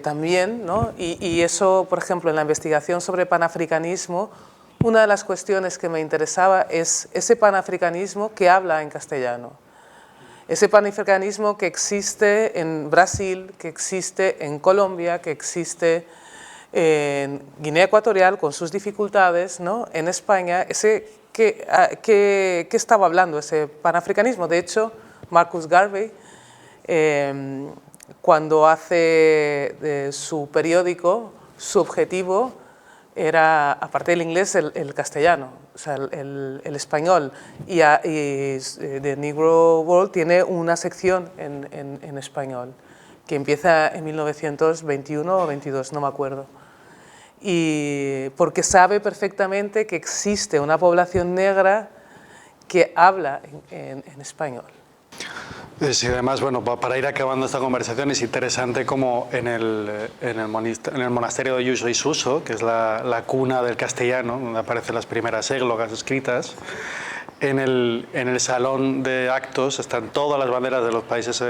también, ¿no? Y eso, por ejemplo, en la investigación sobre panafricanismo, una de las cuestiones que me interesaba es ese panafricanismo que habla en castellano. Ese panafricanismo que existe en Brasil, que existe en Colombia, que existe en Guinea Ecuatorial con sus dificultades, ¿no? En España, ¿qué estaba hablando ese panafricanismo? De hecho, Marcus Garvey, cuando hace su periódico, su objetivo era, aparte del inglés, el castellano, o sea, el español. Y The Negro World tiene una sección en español, que empieza en 1921 o 22, no me acuerdo. Y porque sabe perfectamente que existe una población negra que habla en español. Sí, además, bueno, para ir acabando esta conversación, es interesante como en el monasterio de Yuso y Suso, que es la cuna del castellano, donde aparecen las primeras églogas escritas, en el salón de actos están todas las banderas de los países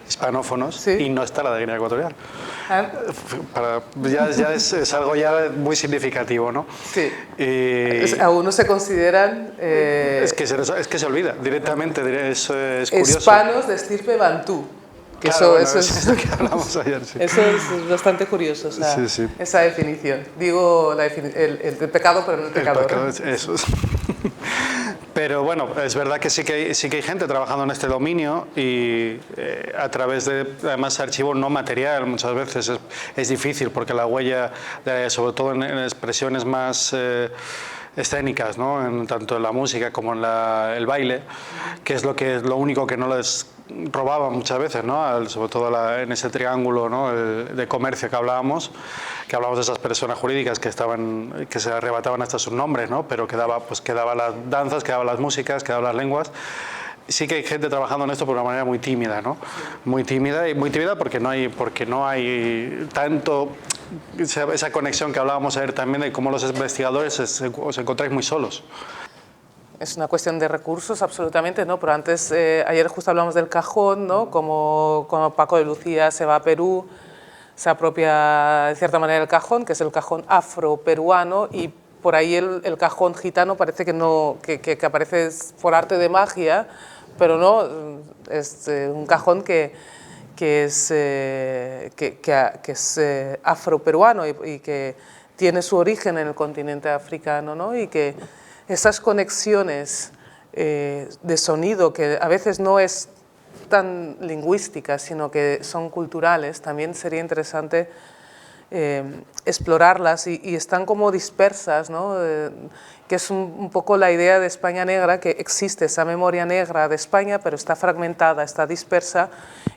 hispanófonos, ¿sí? Y no está la de Guinea Ecuatorial. Ya es algo ya muy significativo, ¿no? Sí. Aún no se consideran... es que se olvida directamente, es curioso. Hispanos de estirpe bantú. Que claro, eso es lo que hablamos ayer. Sí. Eso es bastante curioso, esa definición. Digo el pecado, pero no el pecador. El pecado, eso es. Pero bueno, es verdad que sí que hay gente trabajando en este dominio y a través de, además, archivo no material muchas veces es difícil porque la huella, sobre todo en expresiones más escénicas, ¿no? Tanto en la música como en el baile, que es lo único que no les robaba muchas veces, ¿no? Sobre todo en ese triángulo, ¿no? De comercio que hablábamos de esas personas jurídicas que se arrebataban hasta sus nombres, ¿no? Pero quedaba las danzas, quedaban las músicas, quedaban las lenguas. Sí que hay gente trabajando en esto por una manera muy tímida, ¿no? Muy tímida porque no hay tanto esa conexión que hablábamos ayer también de cómo los investigadores os encontráis muy solos. es una cuestión de recursos, absolutamente, ¿no? Pero antes, ayer justo hablamos del cajón, ¿no? Como Paco de Lucía se va a Perú, se apropia de cierta manera el cajón, que es el cajón afro-peruano, y por ahí el cajón gitano parece que, no, que aparece por arte de magia, pero no, es un cajón que es afroperuano y que tiene su origen en el continente africano, ¿no? Y que esas conexiones de sonido, que a veces no es tan lingüísticas, sino que son culturales, también sería interesante explorarlas y están como dispersas, ¿no? Que es un poco la idea de España negra, que existe esa memoria negra de España, pero está fragmentada, está dispersa,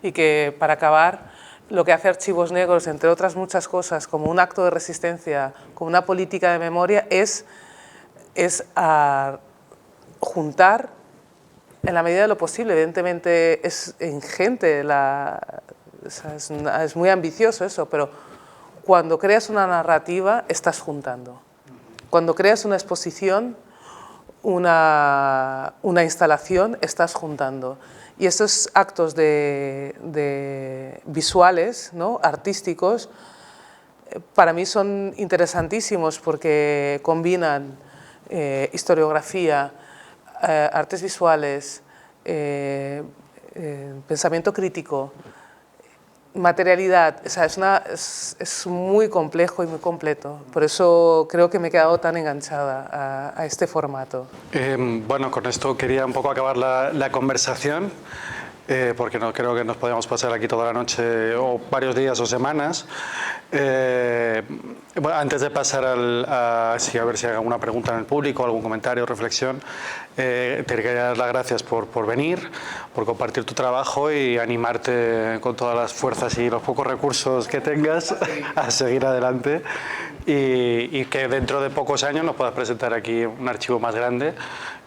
y que para acabar lo que hace Archivos Negros, entre otras muchas cosas, como un acto de resistencia, como una política de memoria, es juntar en la medida de lo posible. Evidentemente es ingente, es muy ambicioso eso, pero cuando creas una narrativa estás juntando. Cuando creas una exposición, una instalación, estás juntando. Y esos actos visuales, ¿no? Artísticos, para mí son interesantísimos porque combinan historiografía, artes visuales, pensamiento crítico, materialidad. O sea, es muy complejo y muy completo. Por eso creo que me he quedado tan enganchada a este formato. Bueno, con esto quería un poco acabar la conversación, porque no creo que nos podamos pasar aquí toda la noche o varios días o semanas. Bueno, antes de pasar a ver si hay alguna pregunta en el público, algún comentario o reflexión, te quería dar las gracias por venir, por compartir tu trabajo y animarte con todas las fuerzas y los pocos recursos que tengas a seguir adelante, y que dentro de pocos años nos puedas presentar aquí un archivo más grande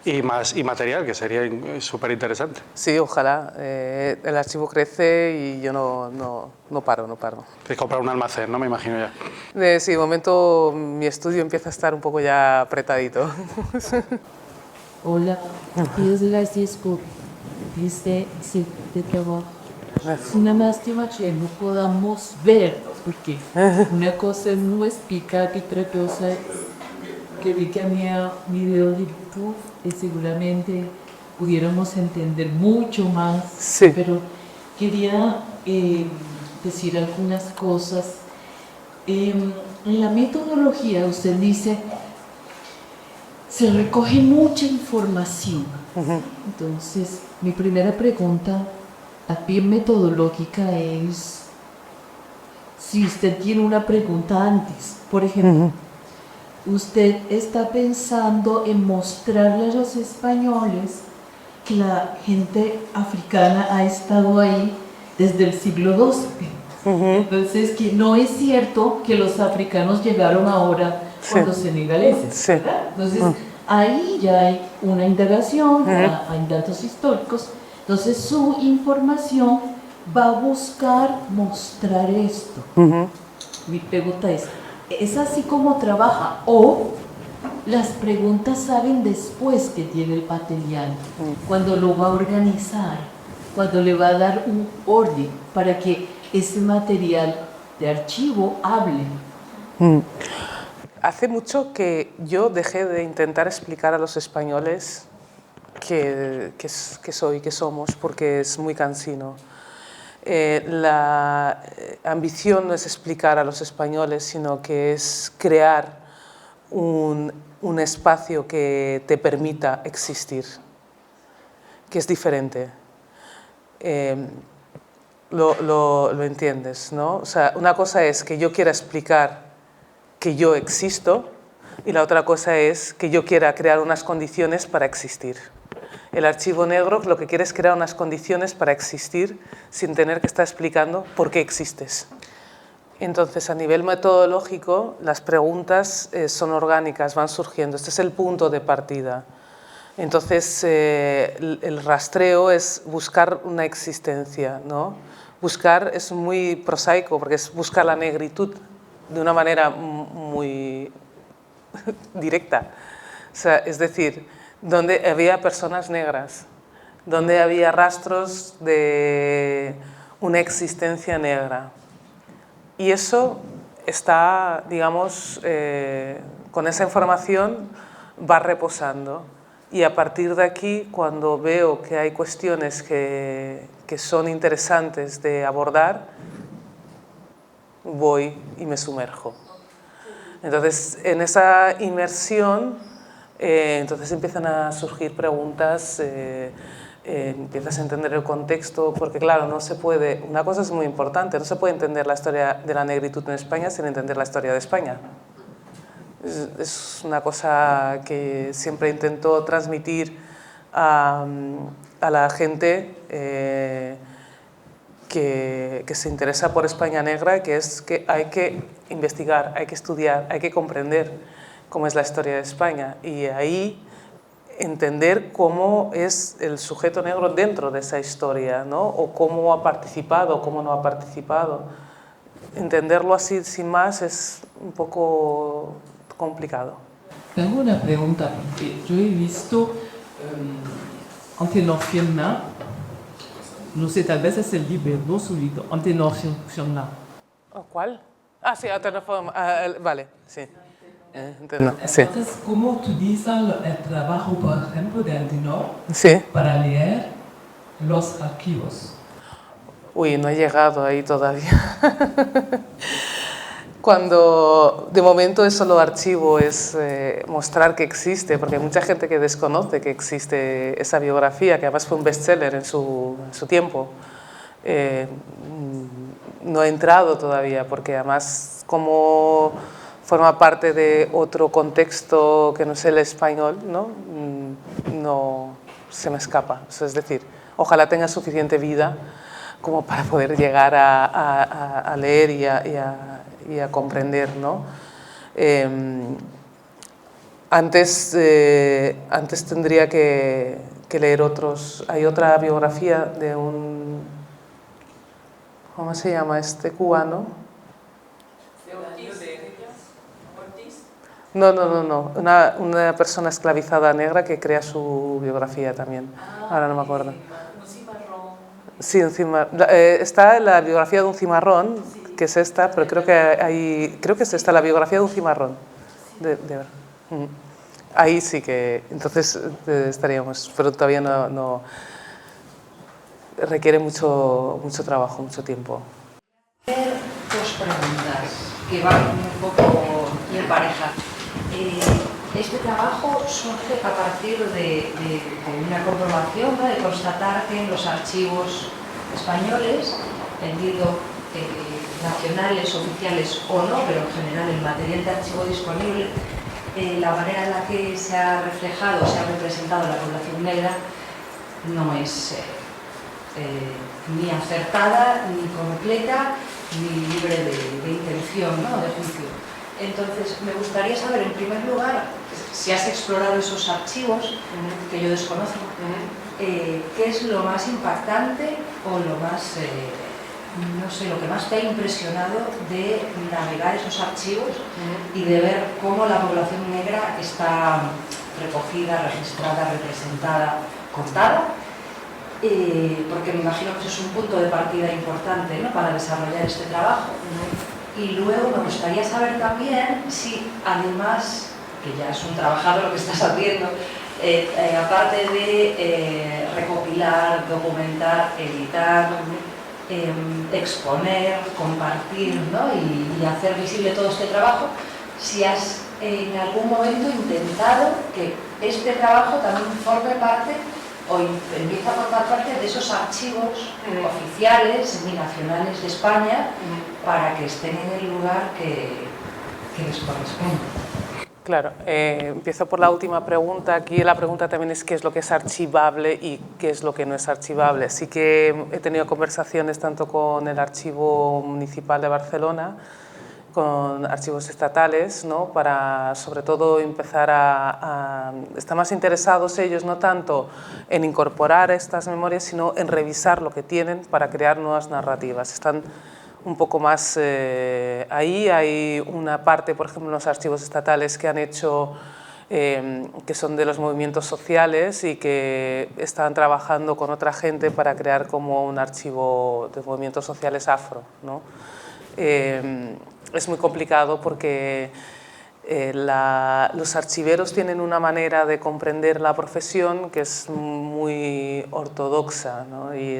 y material, que sería súper interesante. Sí, ojalá. El archivo crece y yo no paro. Tienes que comprar un almacén, ¿no? Me imagino ya. Sí, de momento mi estudio empieza a estar un poco ya apretadito. Hola, muchas gracias por este trabajo. Es una lástima que no podamos vernos, porque una cosa es no explicar y otra cosa es que vi que había video de YouTube y seguramente pudiéramos entender mucho más, Sí. pero quería decir algunas cosas. En la metodología usted dice, se recoge mucha información. Entonces, mi primera pregunta, también metodológica, es si usted tiene una pregunta antes. Por ejemplo, usted está pensando en mostrarle a los españoles que la gente africana ha estado ahí desde el siglo XII. Entonces, que no es cierto que los africanos llegaron ahora con los senegaleses. Sí. Entonces, ahí ya hay una indagación, hay datos históricos. Entonces, su información va a buscar mostrar esto. Mi pregunta ¿es así como trabaja? ¿O las preguntas salen después que tiene el material, cuando lo va a organizar, cuando le va a dar un orden para que ese material de archivo hable? Hace mucho que yo dejé de intentar explicar a los españoles qué soy, qué somos, porque es muy cansino. La ambición no es explicar a los españoles, sino que es crear un espacio que te permita existir, que es diferente. Lo entiendes, ¿no? O sea, una cosa es que yo quiera explicar que yo existo y la otra cosa es que yo quiera crear unas condiciones para existir. El Archivo Negro lo que quiere es crear unas condiciones para existir sin tener que estar explicando por qué existes. Entonces, a nivel metodológico, las preguntas son orgánicas, van surgiendo. Este es el punto de partida. Entonces, el rastreo es buscar una existencia, ¿no? Buscar es muy prosaico, porque es buscar la negritud de una manera muy directa. O sea, es decir, donde había personas negras, donde había rastros de una existencia negra. Y eso está, digamos, con esa información va reposando. Y a partir de aquí, cuando veo que hay cuestiones que son interesantes de abordar, voy y me sumerjo. Entonces, en esa inmersión, entonces empiezan a surgir preguntas, empiezas a entender el contexto, porque claro, no se puede, una cosa es muy importante, no se puede entender la historia de la negritud en España sin entender la historia de España. Es una cosa que siempre intento transmitir a la gente que se interesa por España negra, que es que hay que investigar, hay que estudiar, hay que comprender cómo es la historia de España y ahí entender cómo es el sujeto negro dentro de esa historia, ¿no? O cómo ha participado, cómo no ha participado. Entenderlo así sin más es un poco complicado. Tengo una pregunta, porque yo he visto Antenorfianna, no sé, tal vez es el libro, no su libro, Antenorfianna. ¿Cuál? Ah, sí, vale, sí. Sí. Entonces, ¿cómo utilizan el trabajo, por ejemplo, de Antenor sí. para leer los archivos? Uy, no he llegado ahí todavía. Cuando de momento es solo archivo, es mostrar que existe, porque hay mucha gente que desconoce que existe esa biografía, que además fue un bestseller en su tiempo. No he entrado todavía, porque además como forma parte de otro contexto que no es el español, ¿no? No se me escapa. Es decir, ojalá tenga suficiente vida como para poder llegar a leer y a comprender, ¿no? Antes tendría que leer otros. Hay otra biografía de un... ¿Cómo se llama este cubano? No. Una persona esclavizada negra que crea su biografía también. Ahora no me acuerdo. Sí, está la biografía de un cimarrón, que es esta, pero creo que es esta, la biografía de un cimarrón. Ahí sí que, entonces estaríamos, pero todavía no requiere mucho trabajo, mucho tiempo. Dos preguntas que van un poco en pareja. Este trabajo surge a partir de una comprobación, ¿no? De constatar que en los archivos españoles, entendido nacionales, oficiales o no, pero en general el material de archivo disponible, la manera en la que se ha reflejado, se ha representado la población negra no es ni acertada, ni completa, ni libre de intención, ¿no? De juicio. Entonces, me gustaría saber, en primer lugar, si has explorado esos archivos, que yo desconozco, ¿qué es lo más impactante o lo más, no sé, lo que más te ha impresionado de navegar esos archivos y de ver cómo la población negra está recogida, registrada, representada, contada? Porque me imagino que eso es un punto de partida importante, ¿no? Para desarrollar este trabajo. Y luego me gustaría saber también si, además, que ya es un trabajado lo que estás haciendo, aparte de recopilar, documentar, editar, exponer, compartir, ¿no? y hacer visible todo este trabajo, si has en algún momento intentado que este trabajo también forme parte o empieza a formar parte de esos archivos oficiales y nacionales de España para que estén en el lugar que les corresponde. Claro, empiezo por la última pregunta. Aquí la pregunta también es qué es lo que es archivable y qué es lo que no es archivable. Sí que he tenido conversaciones tanto con el Archivo Municipal de Barcelona, con archivos estatales, ¿no? Para sobre todo empezar están más interesados ellos no tanto en incorporar estas memorias, sino en revisar lo que tienen para crear nuevas narrativas. Están un poco más ahí. Hay una parte, por ejemplo, en los archivos estatales que han hecho que son de los movimientos sociales y que están trabajando con otra gente para crear como un archivo de movimientos sociales afro, ¿no? Es muy complicado porque los archiveros tienen una manera de comprender la profesión que es muy ortodoxa, ¿no? Y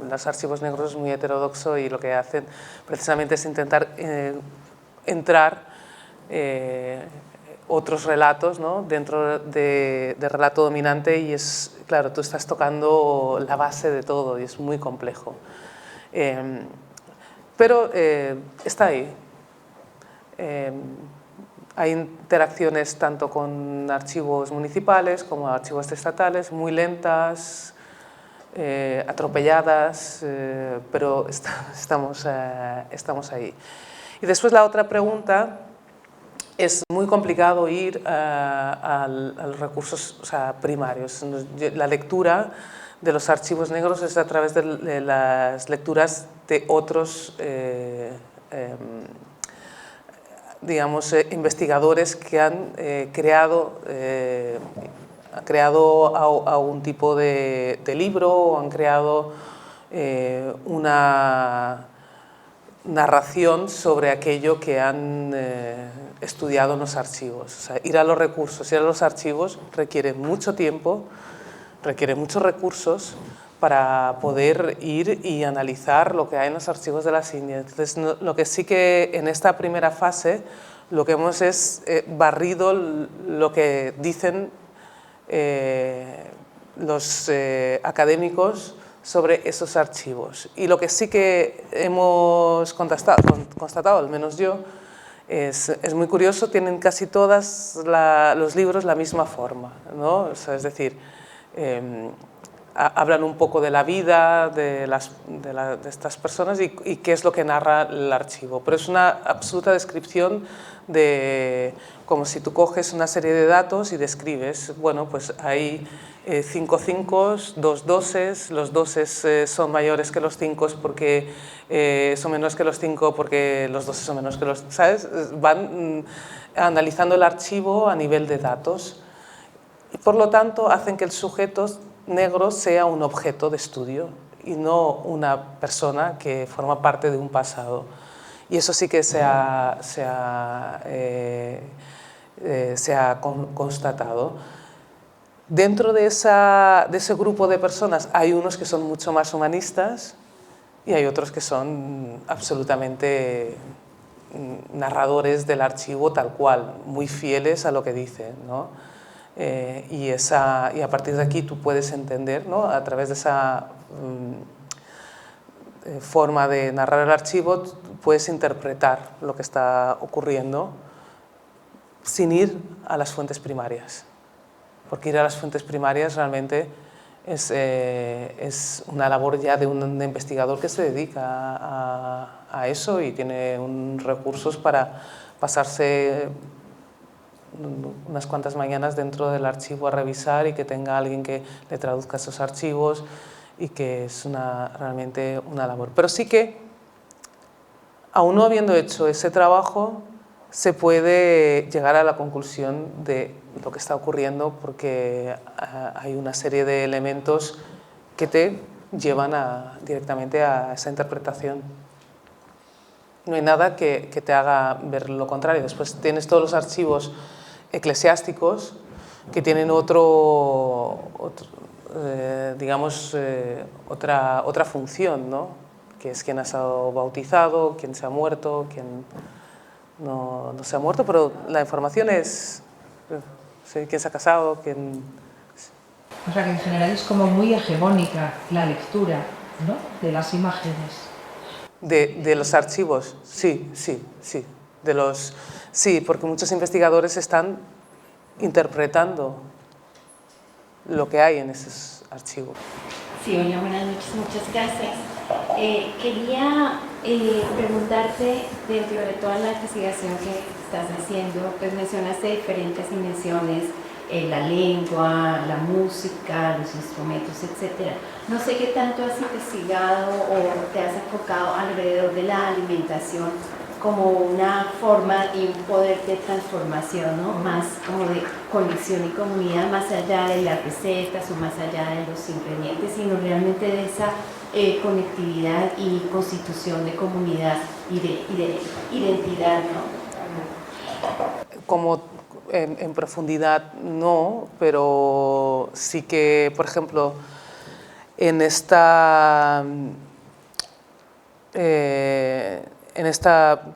los archivos negros es muy heterodoxo y lo que hacen precisamente es intentar entrar otros relatos, ¿no? Dentro de relato dominante y es, claro, tú estás tocando la base de todo y es muy complejo. Pero está ahí. Hay interacciones tanto con archivos municipales como archivos estatales, muy lentas, atropelladas, pero estamos ahí. Y después la otra pregunta, es muy complicado ir a los recursos, o sea, primarios. La lectura de los archivos negros es a través de las lecturas de otros digamos, investigadores que han creado algún tipo de libro o han creado una narración sobre aquello que han estudiado en los archivos. O sea, ir a los recursos, ir a los archivos requiere mucho tiempo, requiere muchos recursos para poder ir y analizar lo que hay en los archivos de las Indias. Entonces, lo que sí que en esta primera fase lo que hemos es barrido lo que dicen los académicos sobre esos archivos. Y lo que sí que hemos constatado, al menos yo, es muy curioso, tienen casi todos los libros la misma forma, ¿no? O sea, es decir, hablan un poco de la vida de estas personas y qué es lo que narra el archivo, pero es una absoluta descripción de como si tú coges una serie de datos y describes, bueno, pues hay 5 5, 2 doses, los doses son mayores que los 5 porque son menores que los 5 porque los doses son menos que los, ¿sabes? Van analizando el archivo a nivel de datos y por lo tanto hacen que el sujeto negro sea un objeto de estudio y no una persona que forma parte de un pasado. Y eso sí que se ha constatado. Dentro de ese grupo de personas hay unos que son mucho más humanistas y hay otros que son absolutamente narradores del archivo tal cual, muy fieles a lo que dicen, ¿no? Y a partir de aquí tú puedes entender, ¿no? A través de esa forma de narrar el archivo, puedes interpretar lo que está ocurriendo sin ir a las fuentes primarias. Porque ir a las fuentes primarias realmente es una labor ya de un investigador que se dedica a eso y tiene recursos para pasarse unas cuantas mañanas dentro del archivo a revisar y que tenga alguien que le traduzca esos archivos y que es realmente una labor. Pero sí que, aún no habiendo hecho ese trabajo, se puede llegar a la conclusión de lo que está ocurriendo porque hay una serie de elementos que te llevan directamente a esa interpretación. No hay nada que te haga ver lo contrario. Después tienes todos los archivos eclesiásticos que tienen digamos, otra función, ¿no? Que es quién ha estado bautizado, quién se ha muerto, quién no se ha muerto, pero la información es sí, quién se ha casado, quién... O sea que en general es como muy hegemónica la lectura, ¿no? De las imágenes. De los archivos, sí. Sí, porque muchos investigadores están interpretando lo que hay en esos archivos. Sí, hola, buenas noches, muchas gracias. Quería preguntarte, dentro de toda la investigación que estás haciendo, pues mencionaste diferentes dimensiones, la lengua, la música, los instrumentos, etc. No sé qué tanto has investigado o te has enfocado alrededor de la alimentación como una forma y un poder de transformación, ¿no? Más como de conexión y comunidad, más allá de las recetas o más allá de los ingredientes, sino realmente de esa conectividad y constitución de comunidad y de identidad, ¿no? Como en profundidad no, pero sí que, por ejemplo, en esta, te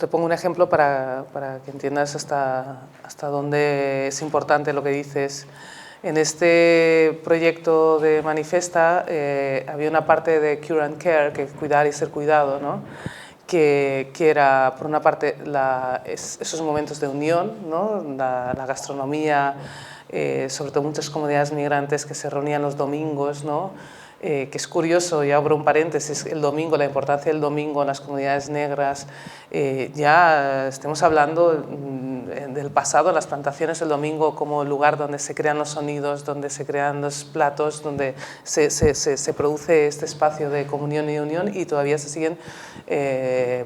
pongo un ejemplo para que entiendas hasta dónde es importante lo que dices. En este proyecto de Manifesta había una parte de Cure and Care, que es cuidar y ser cuidado, ¿no? Que era, por una parte, esos momentos de unión, ¿no? La gastronomía, sobre todo muchas comunidades migrantes que se reunían los domingos, ¿no? Que es curioso, y abro un paréntesis, el domingo, la importancia del domingo en las comunidades negras, ya estemos hablando del pasado, las plantaciones del domingo como lugar donde se crean los sonidos, donde se crean los platos, donde se produce este espacio de comunión y unión y todavía se siguen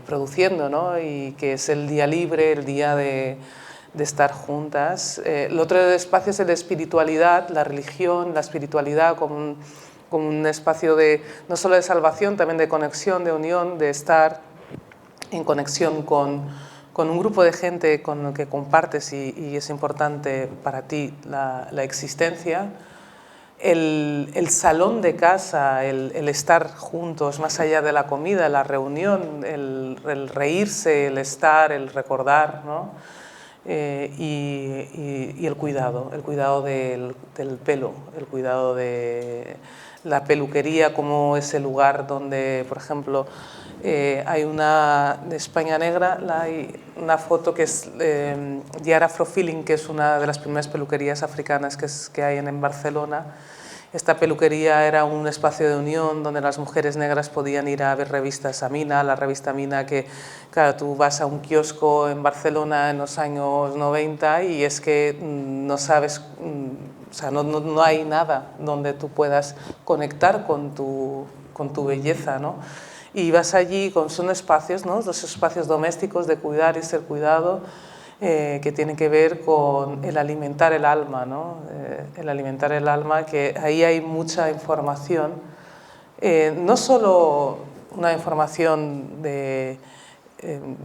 produciendo, ¿no? Y que es el día libre, el día de estar juntas. El otro espacio es el de espiritualidad, la religión, la espiritualidad como un espacio de, no solo de salvación, también de conexión, de unión, de estar en conexión con un grupo de gente con el que compartes y es importante para ti la existencia. El salón de casa, el estar juntos más allá de la comida, la reunión, el reírse, el estar, el recordar, ¿no? Y el cuidado del pelo, el cuidado de la peluquería como ese lugar donde, por ejemplo, hay una de España Negra, hay una foto que es Diar Afrofeeling, que es una de las primeras peluquerías africanas que hay en Barcelona. Esta peluquería era un espacio de unión donde las mujeres negras podían ir a ver revistas a Mina, la revista Mina, que claro, tú vas a un kiosco en Barcelona en los años 90 y es que no sabes, o sea, no hay nada donde tú puedas conectar con tu belleza, ¿no? Y vas allí, son espacios, ¿no? Los espacios domésticos de cuidar y ser cuidado, que tienen que ver con el alimentar el alma, ¿no? El alimentar el alma, que ahí hay mucha información, no solo una información de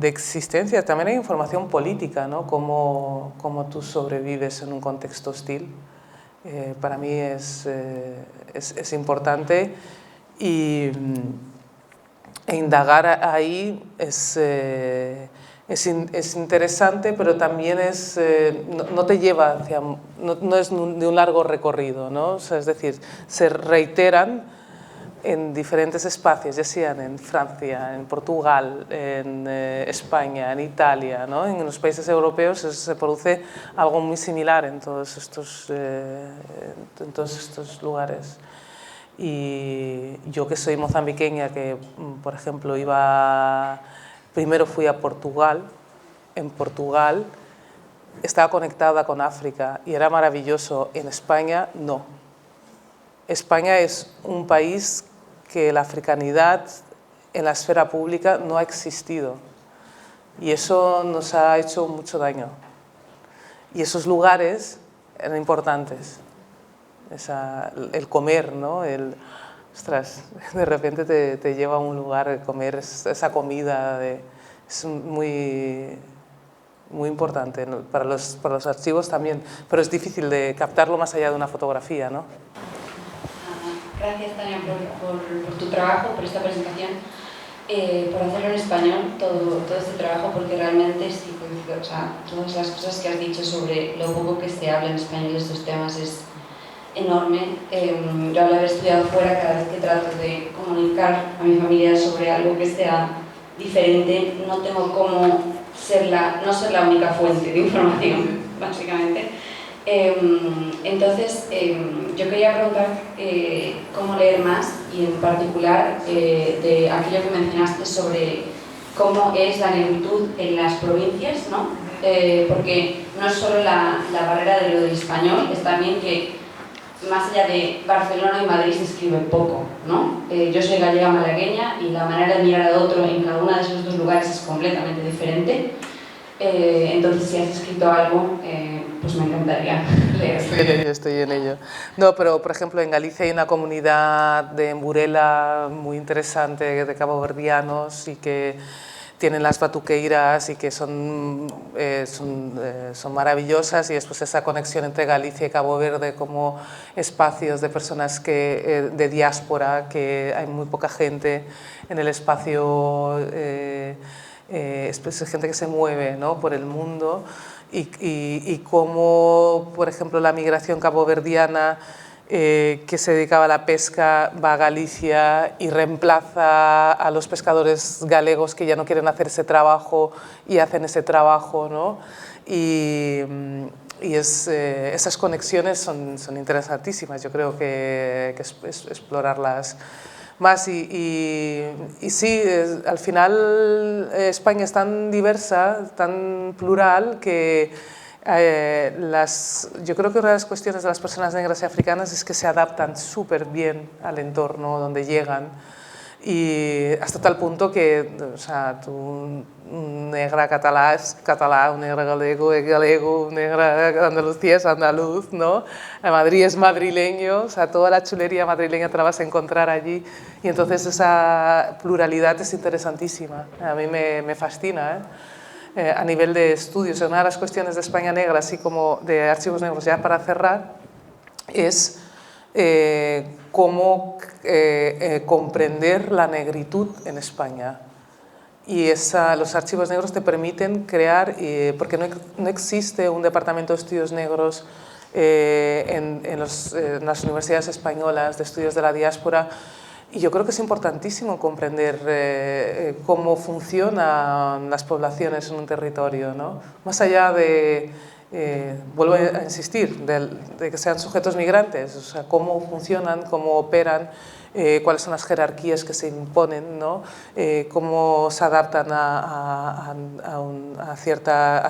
existencia, también hay información política, ¿no? Cómo tú sobrevives en un contexto hostil. Para mí es importante e indagar ahí es interesante, pero también no te lleva hacia, no es de un largo recorrido, ¿no? O sea, es decir, se reiteran en diferentes espacios, ya sean en Francia, en Portugal, en España, en Italia, ¿no? En los países europeos se produce algo muy similar en todos estos lugares. Y yo que soy mozambiqueña, que por ejemplo primero fui a Portugal. En Portugal estaba conectada con África y era maravilloso. En España no. España es un país que la africanidad en la esfera pública no ha existido y eso nos ha hecho mucho daño. Y esos lugares eran importantes. El comer, ¿no? Ostras, de repente te lleva a un lugar de comer esa comida, es muy importante, ¿no? Para los archivos también, pero es difícil de captarlo más allá de una fotografía, ¿no? Gracias, Tania, por tu trabajo, por esta presentación, por hacerlo en español, todo este trabajo, porque realmente sí coincido, o sea, todas las cosas que has dicho sobre lo poco que se habla en español de estos temas es enorme. Yo al haber estudiado fuera, cada vez que trato de comunicar a mi familia sobre algo que sea diferente, no tengo cómo no ser la única fuente de información, básicamente. Entonces, yo quería preguntar cómo leer más y en particular de aquello que mencionaste sobre cómo es la negritud en las provincias, ¿no? Porque no es solo la barrera de lo del español, es también que más allá de Barcelona y Madrid se escribe poco, ¿no? Yo soy gallega malagueña y la manera de mirar al otro en cada uno de esos dos lugares es completamente diferente. Entonces, si has escrito algo, pues me encantaría leer. Estoy en ello. No, pero por ejemplo en Galicia hay una comunidad de Burela muy interesante de caboverdianos y que tienen las batuqueiras y que son maravillosas, y después esa conexión entre Galicia y Cabo Verde como espacios de personas de diáspora, que hay muy poca gente en el espacio, es gente que se mueve, ¿no?, por el mundo, y cómo, por ejemplo, la migración caboverdiana que se dedicaba a la pesca va a Galicia y reemplaza a los pescadores galegos que ya no quieren hacer ese trabajo y hacen ese trabajo, ¿no? Esas conexiones son interesantísimas, yo creo que explorarlas más. Y sí, al final España es tan diversa, tan plural, que yo creo que una de las cuestiones de las personas negras y africanas es que se adaptan súper bien al entorno donde llegan, y hasta tal punto que, o sea, tú, un negra catalá es catalá, un negra galego es galego, un negra andalucía es andaluz, ¿no? Madrid es madrileño, o sea, toda la chulería madrileña te la vas a encontrar allí, y entonces esa pluralidad es interesantísima, a mí me fascina, a nivel de estudios. Una de las cuestiones de España Negra, así como de Archivos Negros, ya para cerrar, es cómo comprender la negritud en España. Y los Archivos Negros te permiten crear, porque no existe un departamento de estudios negros en las universidades españolas de estudios de la diáspora. Y yo creo que es importantísimo comprender cómo funcionan las poblaciones en un territorio, ¿no? Más allá de, vuelvo a insistir, de que sean sujetos migrantes, o sea, cómo funcionan, cómo operan, cuáles son las jerarquías que se imponen, ¿no? Cómo se adaptan a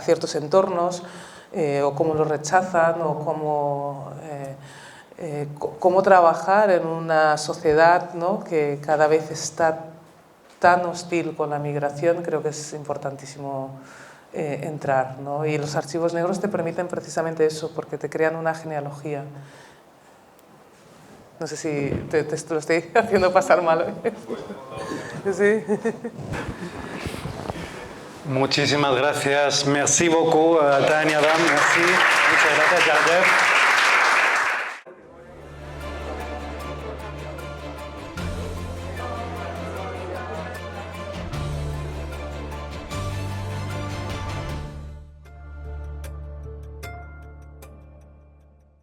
ciertos entornos, o cómo los rechazan, o cómo trabajar en una sociedad, ¿no?, que cada vez está tan hostil con la migración. Creo que es importantísimo entrar, ¿no? Y los Archivos Negros te permiten precisamente eso, porque te crean una genealogía. No sé si te lo estoy haciendo pasar mal hoy. ¿Sí? Muchísimas gracias. Merci beaucoup, Tania Adam. Merci. Muchas gracias, Javier.